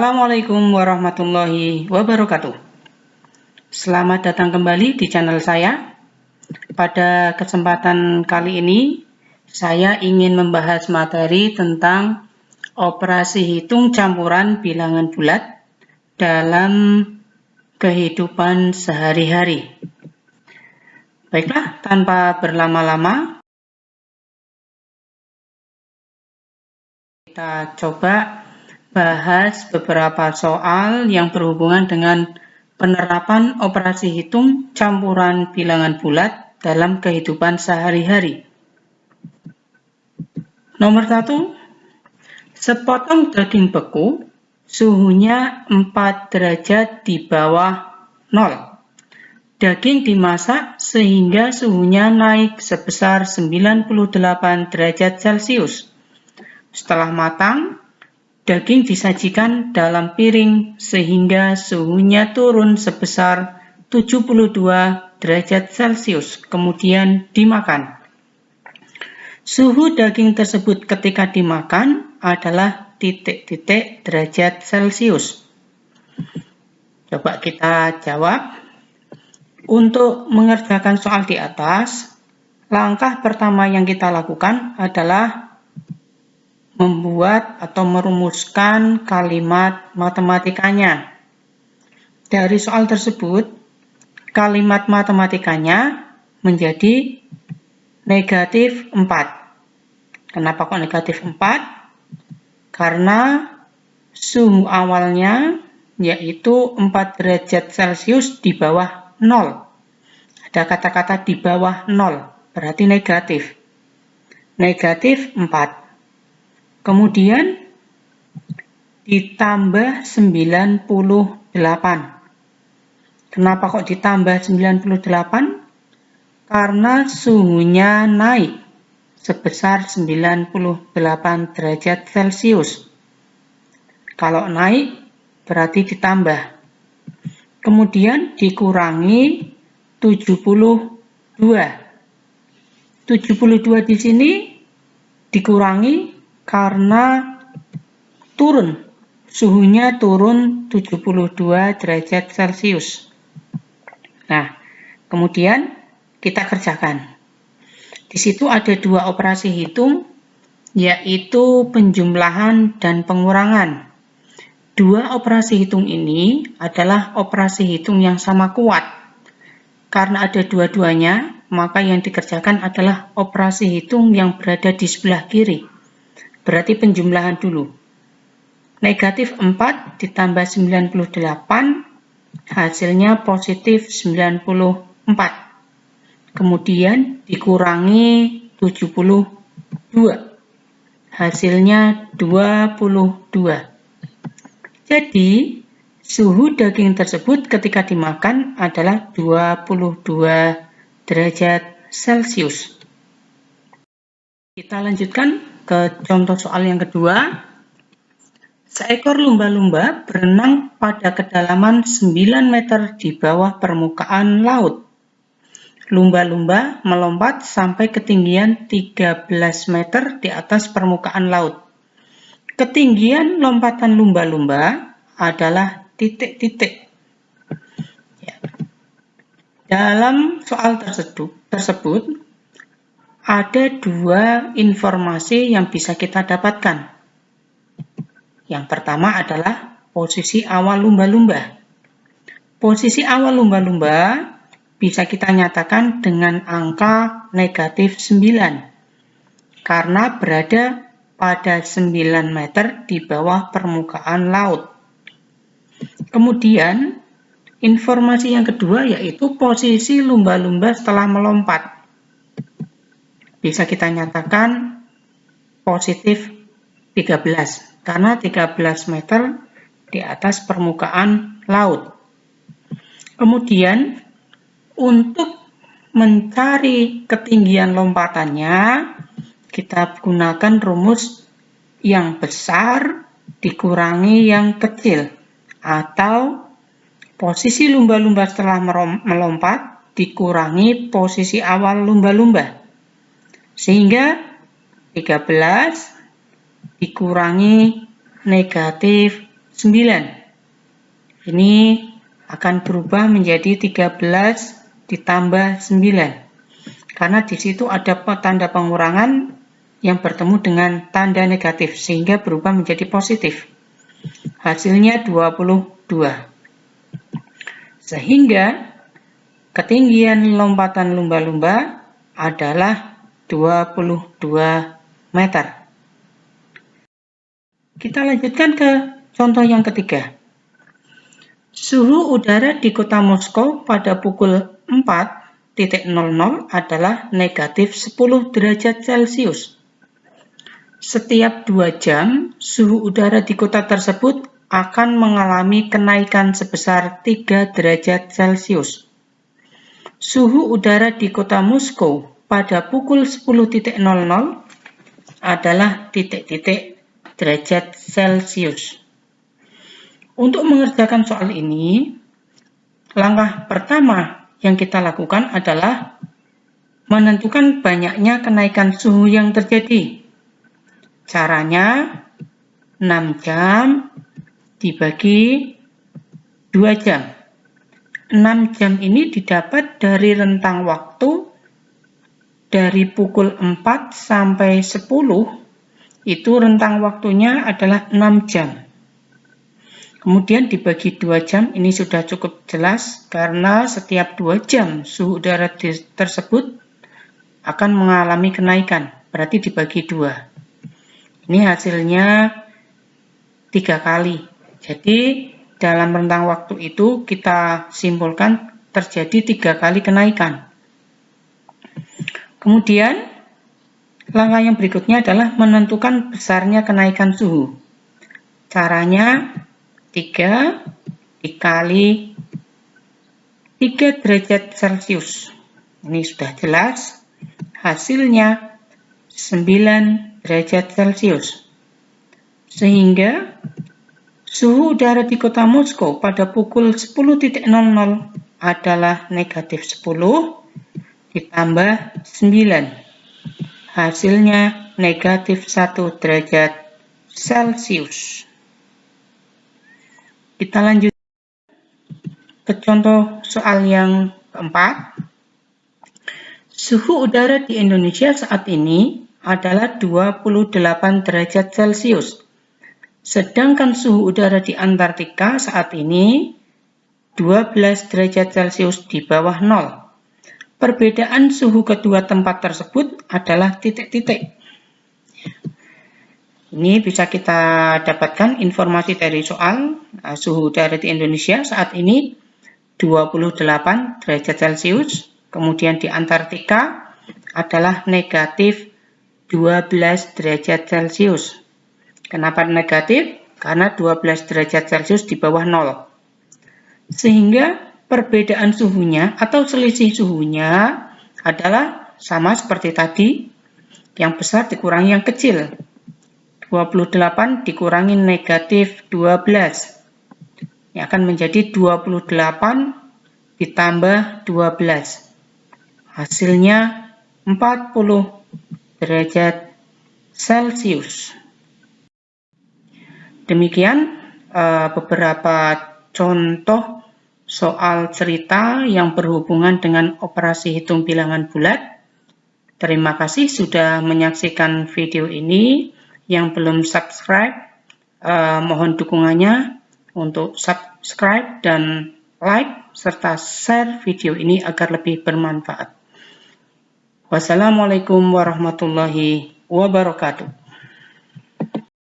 Assalamualaikum warahmatullahi wabarakatuh. Selamat datang kembali di channel saya. Pada kesempatan kali ini, saya ingin membahas materi tentang operasi hitung campuran bilangan bulat dalam kehidupan sehari-hari. Baiklah, tanpa berlama-lama, kita coba bahas beberapa soal yang berhubungan dengan penerapan operasi hitung campuran bilangan bulat dalam kehidupan sehari-hari. Nomor 1, sepotong daging beku, suhunya 4 derajat di bawah 0. Daging dimasak sehingga suhunya naik sebesar 98 derajat Celcius. Setelah matang, daging disajikan dalam piring sehingga suhunya turun sebesar 72 derajat Celcius, kemudian dimakan. Suhu daging tersebut ketika dimakan adalah titik-titik derajat Celcius. Coba kita jawab. Untuk mengerjakan soal di atas, langkah pertama yang kita lakukan adalah membuat atau merumuskan kalimat matematikanya. Dari soal tersebut, kalimat matematikanya menjadi negatif 4. Kenapa kok negatif 4? Karena suhu awalnya yaitu 4 derajat Celcius di bawah 0. Ada kata-kata di bawah 0, berarti negatif. Negatif 4. Kemudian ditambah 98. Kenapa kok ditambah 98? Karena suhunya naik sebesar 98 derajat Celcius. Kalau naik berarti ditambah. Kemudian dikurangi 72. 72 di sini dikurangi karena suhunya turun 72 derajat Celcius. Nah, kemudian kita kerjakan. Di situ ada dua operasi hitung, yaitu penjumlahan dan pengurangan. Dua operasi hitung ini adalah operasi hitung yang sama kuat. Karena ada dua-duanya, maka yang dikerjakan adalah operasi hitung yang berada di sebelah kiri. Berarti penjumlahan dulu. Negatif 4 ditambah 98, hasilnya positif 94. Kemudian dikurangi 72, hasilnya 22. Jadi, suhu daging tersebut ketika dimakan adalah 22 derajat Celcius. Kita lanjutkan ke contoh soal yang kedua. Seekor lumba-lumba berenang pada kedalaman 9 meter di bawah permukaan laut. Lumba-lumba melompat sampai ketinggian 13 meter di atas permukaan laut. Ketinggian lompatan lumba-lumba adalah titik-titik. Dalam soal tersebut ada dua informasi yang bisa kita dapatkan. Yang pertama adalah posisi awal lumba-lumba. Posisi awal lumba-lumba bisa kita nyatakan dengan angka negatif 9. Karena berada pada 9 meter di bawah permukaan laut. Kemudian, informasi yang kedua yaitu posisi lumba-lumba setelah melompat. Bisa kita nyatakan positif 13, karena 13 meter di atas permukaan laut. Kemudian, untuk mencari ketinggian lompatannya, kita gunakan rumus yang besar dikurangi yang kecil, atau posisi lumba-lumba setelah melompat dikurangi posisi awal lumba-lumba. Sehingga 13 dikurangi negatif 9. Ini akan berubah menjadi 13 ditambah 9. Karena di situ ada tanda pengurangan yang bertemu dengan tanda negatif, sehingga berubah menjadi positif. Hasilnya 22. Sehingga ketinggian lompatan lumba-lumba adalah 22 meter. Kita lanjutkan ke contoh yang ketiga. Suhu udara di kota Moskow pada pukul 4.00 adalah negatif 10 derajat Celcius. Setiap 2 jam, suhu udara di kota tersebut akan mengalami kenaikan sebesar 3 derajat Celcius. Suhu udara di kota Moskow pada pukul 10.00 adalah titik-titik derajat Celcius. Untuk mengerjakan soal ini, langkah pertama yang kita lakukan adalah menentukan banyaknya kenaikan suhu yang terjadi. Caranya 6 jam dibagi 2 jam. 6 jam ini didapat dari rentang waktu dari pukul 4 sampai 10, itu rentang waktunya adalah 6 jam. Kemudian dibagi 2 jam, ini sudah cukup jelas karena setiap 2 jam suhu udara tersebut akan mengalami kenaikan, berarti dibagi 2. Ini hasilnya 3 kali. Jadi dalam rentang waktu itu kita simpulkan terjadi 3 kali kenaikan. Kemudian langkah yang berikutnya adalah menentukan besarnya kenaikan suhu. Caranya 3 dikali 3 derajat Celcius. Ini sudah jelas. Hasilnya 9 derajat Celcius. Sehingga suhu udara di kota Moskow pada pukul 10.00 adalah negatif 10 ditambah 9. Hasilnya negatif 1 derajat Celcius. Kita lanjut ke contoh soal yang keempat. Suhu udara di Indonesia saat ini adalah 28 derajat Celcius. Sedangkan suhu udara di Antartika saat ini 12 derajat Celcius di bawah 0. Perbedaan suhu kedua tempat tersebut adalah titik-titik. Ini bisa kita dapatkan informasi dari soal. Suhu udara di Indonesia saat ini 28 derajat Celcius. Kemudian di Antartika adalah negatif 12 derajat Celcius. Kenapa negatif? Karena 12 derajat Celcius di bawah 0. Sehingga perbedaan suhunya atau selisih suhunya adalah sama seperti tadi. Yang besar dikurangi yang kecil. 28 dikurangi negatif 12. Ini akan menjadi 28 ditambah 12. Hasilnya 40 derajat Celcius. Demikian beberapa contoh soal cerita yang berhubungan dengan operasi hitung bilangan bulat. Terima kasih sudah menyaksikan video ini. Yang belum subscribe, mohon dukungannya untuk subscribe dan like serta share video ini agar lebih bermanfaat. Wassalamualaikum warahmatullahi wabarakatuh.